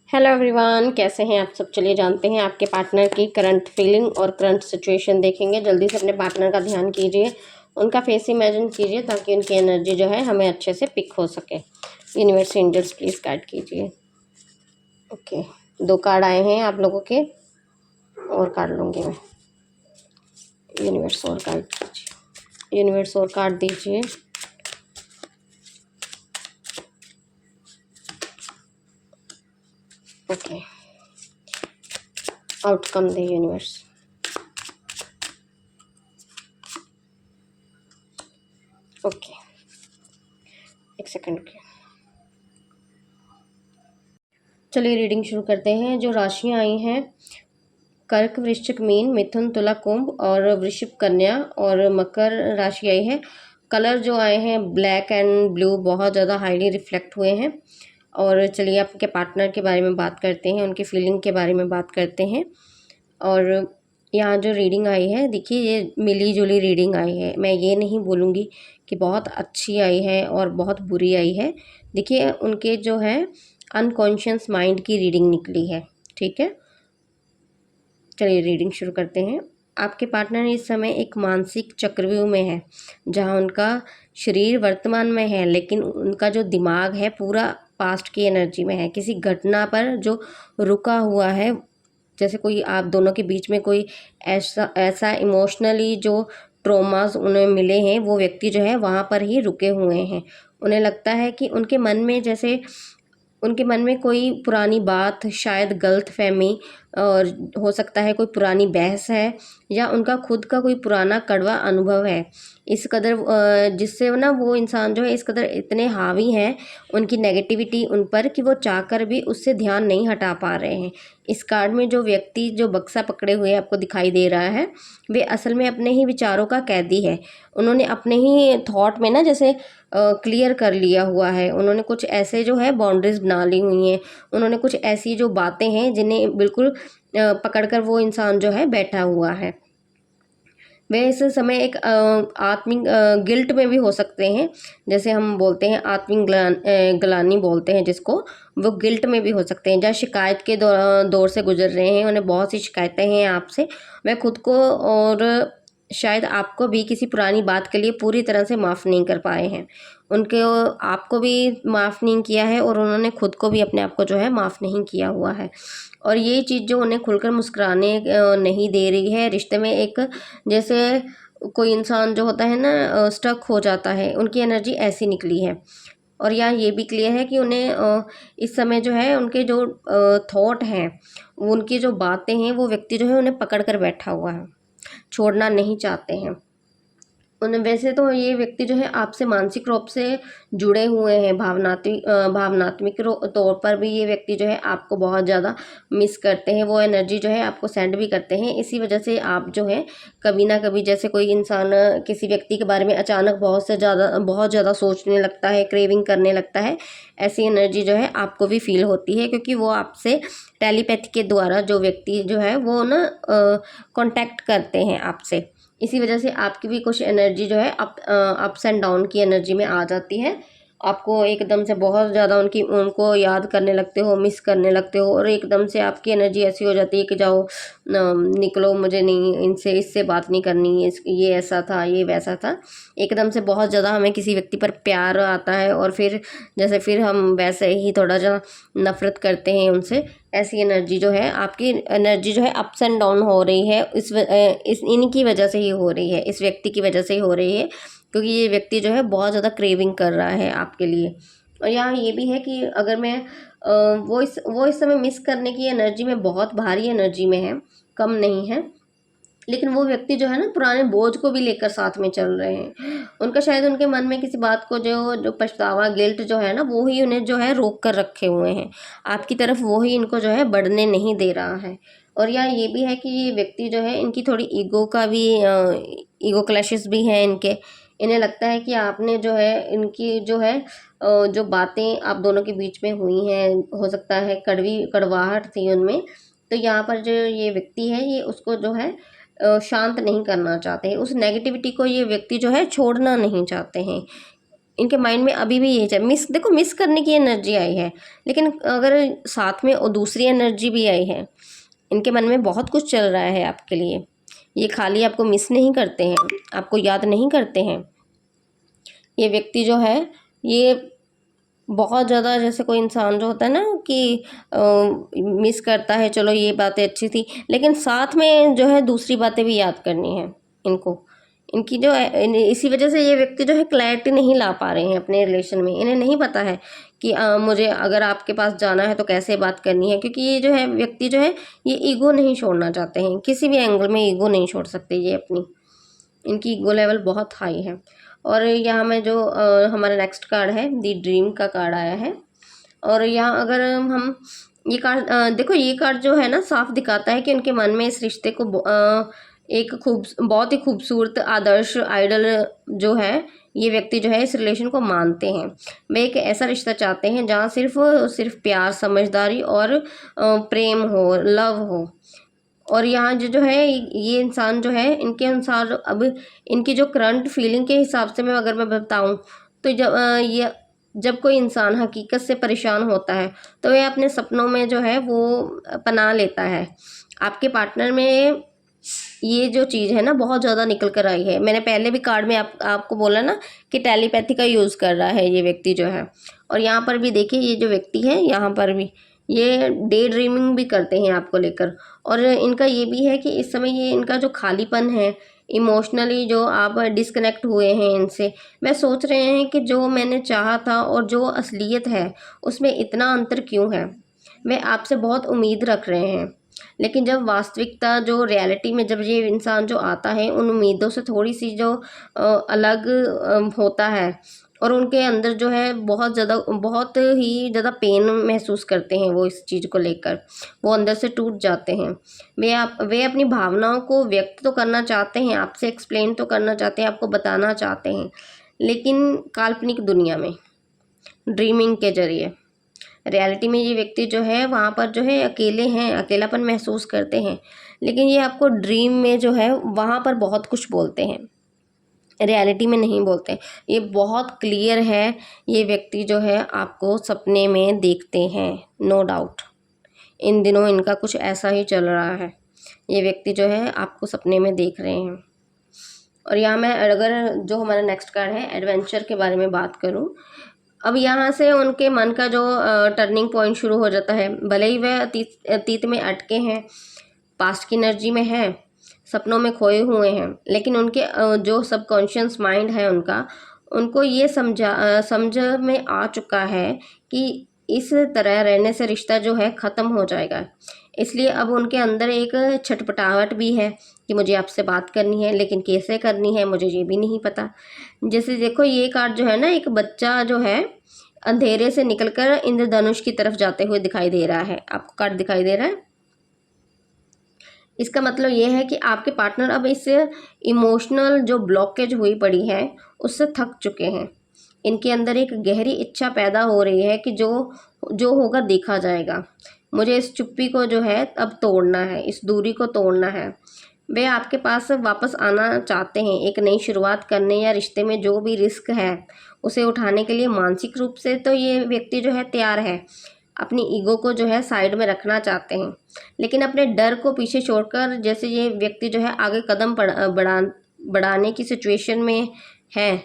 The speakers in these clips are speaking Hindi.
हेलो एवरीवन, कैसे हैं आप सब। चलिए जानते हैं आपके पार्टनर की करंट फीलिंग और करंट सिचुएशन देखेंगे। जल्दी से अपने पार्टनर का ध्यान कीजिए, उनका फेस इमेजिन कीजिए ताकि उनकी एनर्जी जो है हमें अच्छे से पिक हो सके। यूनिवर्स एंजल्स प्लीज़ गाइड कीजिए। ओके, 2 कार्ड आए हैं आप लोगों के, और कार्ड लूँगी मैं। यूनिवर्स और गाइड कीजिए, यूनिवर्स और कार्ड दीजिए। ओके, आउटकम दे यूनिवर्स। ओके, एक सेकंड के। चलिए रीडिंग शुरू करते हैं। जो राशियां आई हैं, कर्क, वृश्चिक, मीन, मिथुन, तुला, कुंभ और वृषभ, कन्या और मकर राशि आई है। कलर जो आए हैं ब्लैक एंड ब्लू बहुत ज़्यादा हाईली रिफ्लेक्ट हुए हैं। और चलिए आपके पार्टनर के बारे में बात करते हैं, उनकी फीलिंग के बारे में बात करते हैं। और यहाँ जो रीडिंग आई है, देखिए ये मिली जुली रीडिंग आई है। मैं ये नहीं बोलूँगी कि बहुत अच्छी आई है और बहुत बुरी आई है। देखिए उनके जो है अनकॉन्शियस माइंड की रीडिंग निकली है। ठीक है, चलिए रीडिंग शुरू करते हैं। आपके पार्टनर इस समय एक मानसिक चक्रव्यूह में है, जहां उनका शरीर वर्तमान में है लेकिन उनका जो दिमाग है पूरा पास्ट की एनर्जी में है। किसी घटना पर जो रुका हुआ है, जैसे कोई आप दोनों के बीच में कोई ऐसा ऐसा इमोशनली जो ट्रॉमास उन्हें मिले हैं, वो व्यक्ति जो है वहाँ पर ही रुके हुए हैं। उन्हें लगता है कि उनके मन में कोई पुरानी बात, शायद गलतफहमी, और हो सकता है कोई पुरानी बहस है, या उनका खुद का कोई पुराना कड़वा अनुभव है। इस कदर जिससे ना वो इंसान जो है इस कदर इतने हावी हैं उनकी नेगेटिविटी उन पर, कि वो चाहकर भी उससे ध्यान नहीं हटा पा रहे हैं। इस कार्ड में जो व्यक्ति जो बक्सा पकड़े हुए आपको दिखाई दे रहा है, वे असल में अपने ही विचारों का कैदी है। उन्होंने अपने ही थॉट में ना जैसे क्लियर कर लिया हुआ है। उन्होंने कुछ ऐसे जो है बाउंड्रीज बना ली हुई हैं। उन्होंने कुछ ऐसी जो बातें हैं जिन्हें बिल्कुल पकड़कर वो इंसान जो है बैठा हुआ है। वे इस समय एक आत्मिक गिल्ट में भी हो सकते हैं। जैसे हम बोलते हैं आत्मिक ग्लानि बोलते हैं जिसको, वो गिल्ट में भी हो सकते हैं। जहाँ शिकायत के दौर से गुजर रहे हैं, उन्हें बहुत सी शिकायतें हैं आपसे। वे खुद को और शायद आपको भी किसी पुरानी बात के लिए पूरी तरह से माफ़ नहीं कर पाए हैं। उनके आपको भी माफ़ नहीं किया है और उन्होंने खुद को भी अपने आप को जो है माफ़ नहीं किया हुआ है। और ये चीज़ जो उन्हें खुलकर मुस्कुराने नहीं दे रही है। रिश्ते में एक जैसे कोई इंसान जो होता है ना स्टक हो जाता है, उनकी एनर्जी ऐसी निकली है। और यहाँ ये भी क्लियर है कि उन्हें इस समय जो है उनके जो थॉट हैं, उनकी जो बातें हैं, वो व्यक्ति जो है उन्हें पकड़ कर बैठा हुआ है, छोड़ना नहीं चाहते हैं। उन्हें वैसे तो ये व्यक्ति जो है आपसे मानसिक रूप से जुड़े हुए हैं, भावनात्मक तौर पर भी ये व्यक्ति जो है आपको बहुत ज़्यादा मिस करते हैं। वो एनर्जी जो है आपको सेंड भी करते हैं। इसी वजह से आप जो है कभी ना कभी, जैसे कोई इंसान किसी व्यक्ति के बारे में अचानक बहुत ज़्यादा सोचने लगता है, क्रेविंग करने लगता है, ऐसी एनर्जी जो है आपको भी फील होती है। क्योंकि वो आपसे टेलीपैथी के द्वारा जो व्यक्ति जो है वो ना कांटेक्ट करते हैं आपसे। इसी वजह से आपकी भी कुछ एनर्जी जो है अप्स एंड डाउन की एनर्जी में आ जाती है। आपको एकदम से बहुत ज़्यादा उनको याद करने लगते हो, मिस करने लगते हो, और एकदम से आपकी एनर्जी ऐसी हो जाती है कि जाओ निकलो, मुझे नहीं इनसे इससे बात नहीं करनी, ये ऐसा था, ये वैसा था। एकदम से बहुत ज़्यादा हमें किसी व्यक्ति पर प्यार आता है और फिर हम वैसे ही थोड़ा सा नफ़रत करते हैं उनसे। ऐसी एनर्जी जो है, आपकी एनर्जी जो है अप्स एंड डाउन हो रही है, इस इनकी वजह से ही हो रही है, इस व्यक्ति की वजह से ही हो रही है। क्योंकि ये व्यक्ति जो है बहुत ज़्यादा क्रेविंग कर रहा है आपके लिए। और यहाँ ये भी है कि अगर मैं वो इस समय मिस करने की एनर्जी में, बहुत भारी एनर्जी में है, कम नहीं है। लेकिन वो व्यक्ति जो है ना पुराने बोझ को भी लेकर साथ में चल रहे हैं। उनका शायद उनके मन में किसी बात को जो पछतावा, गिल्ट जो है ना, वो ही उन्हें जो है रोक कर रखे हुए हैं आपकी तरफ। वो ही इनको जो है बढ़ने नहीं दे रहा है। और यहाँ ये भी है कि ये व्यक्ति जो है, इनकी थोड़ी ईगो का भी ईगो क्लैशेस भी हैं इनके। इन्हें लगता है कि आपने जो है इनकी जो है जो बातें आप दोनों के बीच में हुई हैं, हो सकता है कड़वाहट थी उनमें। तो यहाँ पर जो ये व्यक्ति है, ये उसको जो है शांत नहीं करना चाहते हैं। उस नेगेटिविटी को ये व्यक्ति जो है छोड़ना नहीं चाहते हैं। इनके माइंड में अभी भी यही है। मिस करने की एनर्जी आई है, लेकिन अगर साथ में और दूसरी एनर्जी भी आई है, इनके मन में बहुत कुछ चल रहा है आपके लिए। ये खाली आपको मिस नहीं करते हैं, आपको याद नहीं करते हैं। ये व्यक्ति जो है, ये बहुत ज़्यादा, जैसे कोई इंसान जो होता है ना कि मिस करता है, चलो ये बातें अच्छी थी, लेकिन साथ में जो है दूसरी बातें भी याद करनी है इनको। इनकी जो है इसी वजह से ये व्यक्ति जो है क्लैरिटी नहीं ला पा रहे हैं अपने रिलेशन में। इन्हें नहीं पता है कि मुझे अगर आपके पास जाना है तो कैसे बात करनी है, क्योंकि ये जो है व्यक्ति जो है, ये ईगो नहीं छोड़ना चाहते हैं, किसी भी एंगल में ईगो नहीं छोड़ सकते ये अपनी। इनकी ईगो लेवल बहुत हाई है। और यहाँ में जो हमारा नेक्स्ट कार्ड है, दी ड्रीम का कार्ड आया है। और यहाँ अगर हम ये कार्ड देखो, ये कार्ड जो है ना साफ दिखाता है कि उनके मन में इस रिश्ते को एक बहुत ही खूबसूरत आदर्श आइडल जो है, ये व्यक्ति जो है इस रिलेशन को मानते हैं। वे एक ऐसा रिश्ता चाहते हैं जहाँ सिर्फ सिर्फ प्यार, समझदारी और प्रेम हो, लव हो। और यहाँ जो है ये इंसान जो है, इनके अनुसार अब इनकी जो करंट फीलिंग के हिसाब से अगर मैं बताऊँ, तो जब कोई इंसान हकीकत से परेशान होता है तो वह अपने सपनों में जो है वो पनाह लेता है। आपके पार्टनर में ये जो चीज़ है ना बहुत ज़्यादा निकल कर आई है। मैंने पहले भी कार्ड में आपको बोला ना कि टेलीपैथी का यूज़ कर रहा है ये व्यक्ति जो है। और यहाँ पर भी देखिए, ये जो व्यक्ति है यहाँ पर भी ये डे ड्रीमिंग भी करते हैं आपको लेकर। और इनका ये भी है कि इस समय ये इनका जो खालीपन है, इमोशनली जो आप डिस्कनेक्ट हुए हैं इनसे, वह सोच रहे हैं कि जो मैंने चाहा था और जो असलियत है उसमें इतना अंतर क्यों है। वे आपसे बहुत उम्मीद रख रहे हैं, लेकिन जब वास्तविकता जो रियलिटी में जब ये इंसान जो आता है उन उम्मीदों से थोड़ी सी जो अलग होता है, और उनके अंदर जो है बहुत ही ज़्यादा पेन महसूस करते हैं वो इस चीज़ को लेकर। वो अंदर से टूट जाते हैं। वे अपनी भावनाओं को व्यक्त तो करना चाहते हैं, आपसे एक्सप्लेन तो करना चाहते हैं, आपको बताना चाहते हैं, लेकिन काल्पनिक दुनिया में, ड्रीमिंग के जरिए। रियलिटी में ये व्यक्ति जो है वहाँ पर जो है अकेले हैं, अकेलापन महसूस करते हैं, लेकिन ये आपको ड्रीम में जो है वहाँ पर बहुत कुछ बोलते हैं, रियलिटी में नहीं बोलते। ये बहुत क्लियर है, ये व्यक्ति जो है आपको सपने में देखते हैं, नो डाउट। इन दिनों इनका कुछ ऐसा ही चल रहा है, ये व्यक्ति जो है आपको सपने में देख रहे हैं। और यहाँ मैं अगर जो हमारा नेक्स्ट कार्ड है एडवेंचर के बारे में बात करूँ, अब यहाँ से उनके मन का जो टर्निंग पॉइंट शुरू हो जाता है। भले ही वह अतीत में अटके हैं, पास्ट की एनर्जी में हैं, सपनों में खोए हुए हैं, लेकिन उनके जो सबकॉन्शियस माइंड है उनको ये समझ में आ चुका है कि इस तरह रहने से रिश्ता जो है ख़त्म हो जाएगा। इसलिए अब उनके अंदर एक छटपटाहट भी है कि मुझे आपसे बात करनी है, लेकिन कैसे करनी है मुझे ये भी नहीं पता। जैसे देखो, ये कार्ड जो है ना, एक बच्चा जो है अंधेरे से निकलकर इंद्रधनुष की तरफ जाते हुए दिखाई दे रहा है। आपको कार्ड दिखाई दे रहा है? इसका मतलब ये है कि आपके पार्टनर अब इस इमोशनल जो ब्लॉकेज हुई पड़ी है उससे थक चुके हैं। इनके अंदर एक गहरी इच्छा पैदा हो रही है कि जो जो होगा देखा जाएगा। मुझे इस चुप्पी को जो है अब तोड़ना है, इस दूरी को तोड़ना है। वे आपके पास वापस आना चाहते हैं, एक नई शुरुआत करने या रिश्ते में जो भी रिस्क है उसे उठाने के लिए। मानसिक रूप से तो ये व्यक्ति जो है तैयार है, अपनी ईगो को जो है साइड में रखना चाहते हैं, लेकिन अपने डर को पीछे छोड़कर जैसे ये व्यक्ति जो है आगे कदम बढ़ाने की सिचुएशन में है,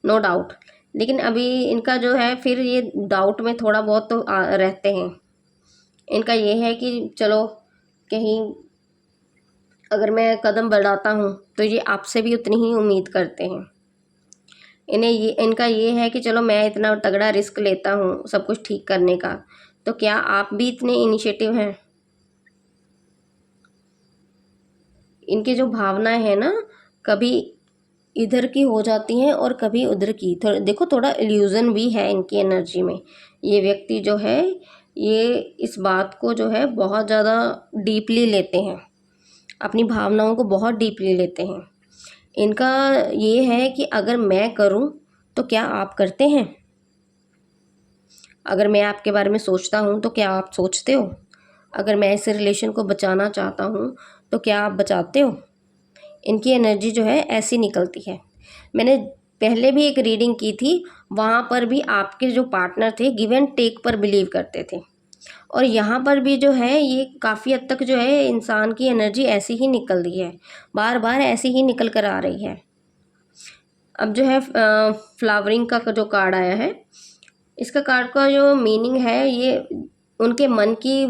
नो डाउट। लेकिन अभी इनका जो है फिर ये डाउट में थोड़ा बहुत तो रहते हैं। इनका ये है कि चलो कहीं अगर मैं कदम बढ़ाता हूँ तो ये आपसे भी उतनी ही उम्मीद करते हैं। इनका ये है कि चलो मैं इतना तगड़ा रिस्क लेता हूँ सब कुछ ठीक करने का, तो क्या आप भी इतने इनिशिएटिव हैं? इनकी जो भावनाएं हैं ना, कभी इधर की हो जाती हैं और कभी उधर की। देखो, थोड़ा इल्यूज़न भी है इनकी एनर्जी में। ये व्यक्ति जो है ये इस बात को जो है बहुत ज़्यादा डीपली लेते हैं, अपनी भावनाओं को बहुत डीपली लेते हैं। इनका ये है कि अगर मैं करूं तो क्या आप करते हैं? अगर मैं आपके बारे में सोचता हूं तो क्या आप सोचते हो? अगर मैं इस रिलेशन को बचाना चाहता हूं तो क्या आप बचाते हो? इनकी एनर्जी जो है ऐसी निकलती है। मैंने पहले भी एक रीडिंग की थी, वहाँ पर भी आपके जो पार्टनर थे गिव एंड टेक पर बिलीव करते थे, और यहाँ पर भी जो है ये काफ़ी हद तक जो है इंसान की एनर्जी ऐसी ही निकल रही है, बार बार ऐसी ही निकल कर आ रही है। अब जो है फ्लावरिंग का जो कार्ड आया है, इसका कार्ड का जो मीनिंग है, ये उनके मन की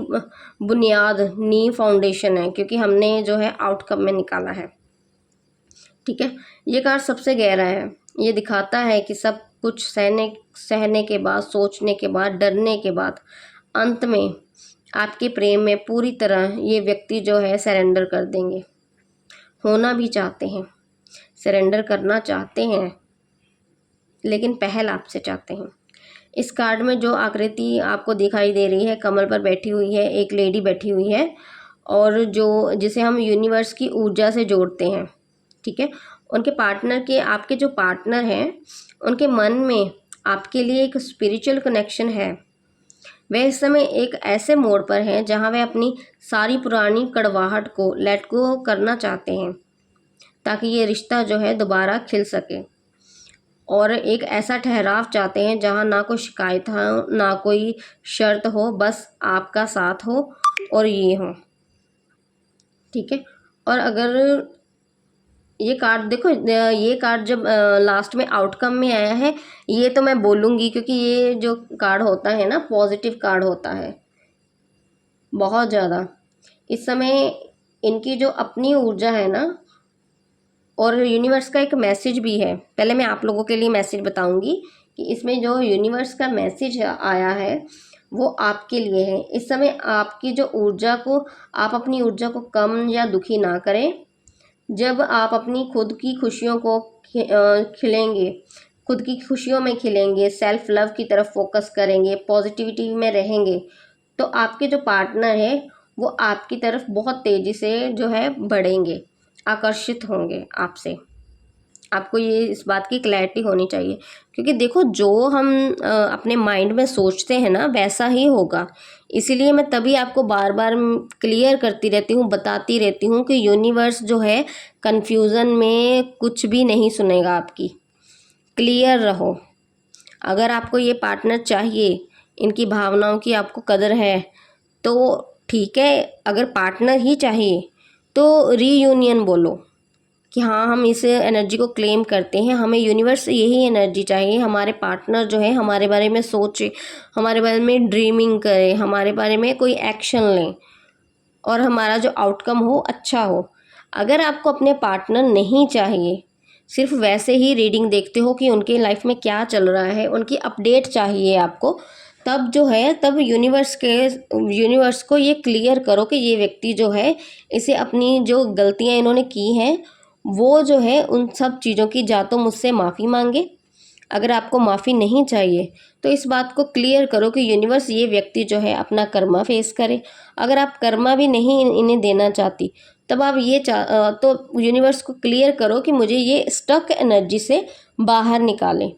बुनियाद, नींव, फाउंडेशन है, क्योंकि हमने जो है आउटकम में निकाला है। ठीक है, ये कार्ड सबसे गहरा है। ये दिखाता है कि सब कुछ सहने के बाद, सोचने के बाद, डरने के बाद, अंत में आपके प्रेम में पूरी तरह ये व्यक्ति जो है सरेंडर कर देंगे। होना भी चाहते हैं, सरेंडर करना चाहते हैं, लेकिन पहल आपसे चाहते हैं। इस कार्ड में जो आकृति आपको दिखाई दे रही है, कमल पर बैठी हुई है, एक लेडी बैठी हुई है, और जो जिसे हम यूनिवर्स की ऊर्जा से जोड़ते हैं। ठीक है, उनके पार्टनर के, आपके जो पार्टनर हैं, उनके मन में आपके लिए एक स्पिरिचुअल कनेक्शन है। वह इस समय एक ऐसे मोड़ पर हैं जहां वह अपनी सारी पुरानी कड़वाहट को लेट गो करना चाहते हैं, ताकि ये रिश्ता जो है दोबारा खिल सके, और एक ऐसा ठहराव चाहते हैं जहां ना कोई शिकायत हो, ना कोई शर्त हो, बस आपका साथ हो और ये हो। ठीक है, और अगर ये कार्ड देखो, ये कार्ड जब लास्ट में आउटकम में आया है, ये तो मैं बोलूँगी, क्योंकि ये जो कार्ड होता है ना, पॉजिटिव कार्ड होता है बहुत ज़्यादा। इस समय इनकी जो अपनी ऊर्जा है ना, और यूनिवर्स का एक मैसेज भी है। पहले मैं आप लोगों के लिए मैसेज बताऊंगी कि इसमें जो यूनिवर्स का मैसेज आया है वो आपके लिए है। इस समय आपकी जो ऊर्जा को, आप अपनी ऊर्जा को कम या दुखी ना करें। जब आप अपनी खुद की खुशियों को खिलेंगे, खुद की खुशियों में खिलेंगे, सेल्फ लव की तरफ फोकस करेंगे, पॉजिटिविटी में रहेंगे, तो आपके जो पार्टनर है वो आपकी तरफ बहुत तेज़ी से जो है बढ़ेंगे, आकर्षित होंगे आपसे। आपको ये इस बात की क्लैरिटी होनी चाहिए, क्योंकि देखो जो हम अपने माइंड में सोचते हैं ना, वैसा ही होगा। इसीलिए मैं तभी आपको बार बार क्लियर करती रहती हूँ, बताती रहती हूँ कि यूनिवर्स जो है कन्फ्यूज़न में कुछ भी नहीं सुनेगा आपकी। क्लियर रहो। अगर आपको ये पार्टनर चाहिए, इनकी भावनाओं की आपको कदर है, तो ठीक है। अगर पार्टनर ही चाहिए तो रीयूनियन बोलो कि हाँ, हम इस एनर्जी को क्लेम करते हैं, हमें यूनिवर्स से यही एनर्जी चाहिए। हमारे पार्टनर जो है हमारे बारे में सोचे, हमारे बारे में ड्रीमिंग करे, हमारे बारे में कोई एक्शन लें, और हमारा जो आउटकम हो अच्छा हो। अगर आपको अपने पार्टनर नहीं चाहिए, सिर्फ वैसे ही रीडिंग देखते हो कि उनके लाइफ में क्या चल रहा है, उनकी अपडेट चाहिए आपको, तब जो है, तब यूनिवर्स को ये क्लियर करो कि ये व्यक्ति जो है, इसे अपनी जो गलतियाँ इन्होंने की हैं, वो जो है उन सब चीज़ों की जा तो मुझसे माफ़ी मांगे। अगर आपको माफ़ी नहीं चाहिए तो इस बात को क्लियर करो कि यूनिवर्स ये व्यक्ति जो है अपना कर्मा फेस करे। अगर आप कर्मा भी नहीं इन्हें देना चाहती, तब आप ये तो यूनिवर्स को क्लियर करो कि मुझे ये स्टक एनर्जी से बाहर निकालें।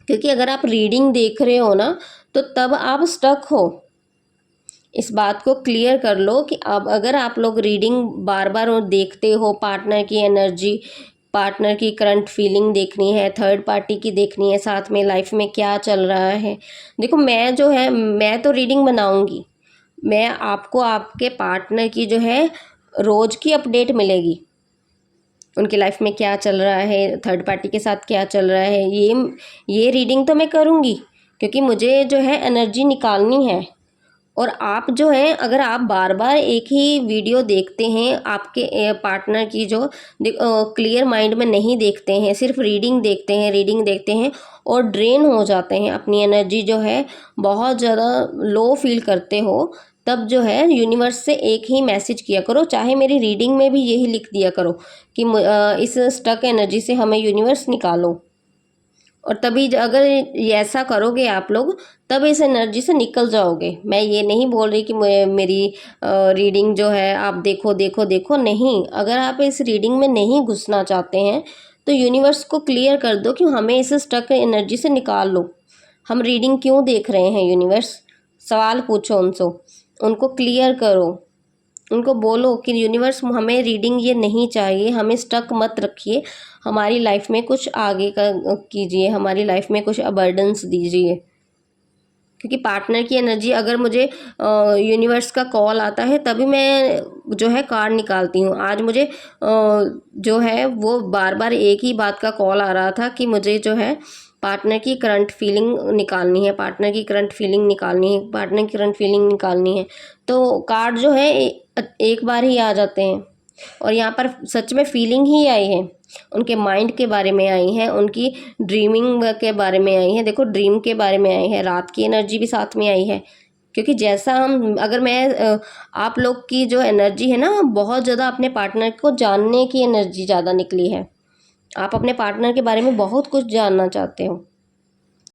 क्योंकि अगर आप रीडिंग देख रहे हो ना, तो तब आप स्टक हो। इस बात को क्लियर कर लो कि अब अगर आप लोग रीडिंग बार बार देखते हो, पार्टनर की एनर्जी, पार्टनर की करंट फीलिंग देखनी है, थर्ड पार्टी की देखनी है, साथ में लाइफ में क्या चल रहा है। देखो, मैं जो है, मैं तो रीडिंग बनाऊंगी, मैं आपको आपके पार्टनर की जो है रोज़ की अपडेट मिलेगी, उनकी लाइफ में क्या चल रहा है, थर्ड पार्टी के साथ क्या चल रहा है। ये रीडिंग तो मैं करूँगी, क्योंकि मुझे जो है एनर्जी निकालनी है। और आप जो हैं, अगर आप बार बार एक ही वीडियो देखते हैं, आपके पार्टनर की जो क्लियर माइंड में नहीं देखते हैं, सिर्फ रीडिंग देखते हैं और ड्रेन हो जाते हैं, अपनी एनर्जी जो है बहुत ज़्यादा लो फील करते हो, तब जो है यूनिवर्स से एक ही मैसेज किया करो, चाहे मेरी रीडिंग में भी यही लिख दिया करो कि इस स्टक एनर्जी से हमें यूनिवर्स निकालो। और तभी अगर ऐसा करोगे आप लोग, तब इस एनर्जी से निकल जाओगे। मैं ये नहीं बोल रही कि मेरी रीडिंग जो है आप देखो देखो देखो, नहीं। अगर आप इस रीडिंग में नहीं घुसना चाहते हैं, तो यूनिवर्स को क्लियर कर दो कि हमें इस स्टक एनर्जी से निकाल लो। हम रीडिंग क्यों देख रहे हैं यूनिवर्स, सवाल पूछो उनसे, उनको क्लियर करो, उनको बोलो कि यूनिवर्स हमें रीडिंग ये नहीं चाहिए, हमें स्टक मत रखिए, हमारी लाइफ में कुछ आगे का कीजिए, हमारी लाइफ में कुछ अबंडेंस दीजिए। क्योंकि पार्टनर की एनर्जी अगर मुझे यूनिवर्स का कॉल आता है तभी मैं जो है कार्ड निकालती हूँ। आज मुझे जो है वो बार बार एक ही बात का कॉल आ रहा था कि मुझे जो है पार्टनर की करंट फीलिंग निकालनी है, पार्टनर की करंट फीलिंग निकालनी है, पार्टनर की करंट फीलिंग निकालनी है। तो कार्ड जो है एक बार ही आ जाते हैं और यहाँ पर सच में फीलिंग ही आई है, उनके माइंड के बारे में आई है, उनकी ड्रीमिंग के बारे में आई है। देखो ड्रीम के बारे में आई है, रात की एनर्जी भी साथ में आई है। क्योंकि जैसा हम अगर मैं आप लोग की जो एनर्जी है ना, बहुत ज़्यादा अपने पार्टनर को जानने की एनर्जी ज़्यादा निकली है। आप अपने पार्टनर के बारे में बहुत कुछ जानना चाहते हो।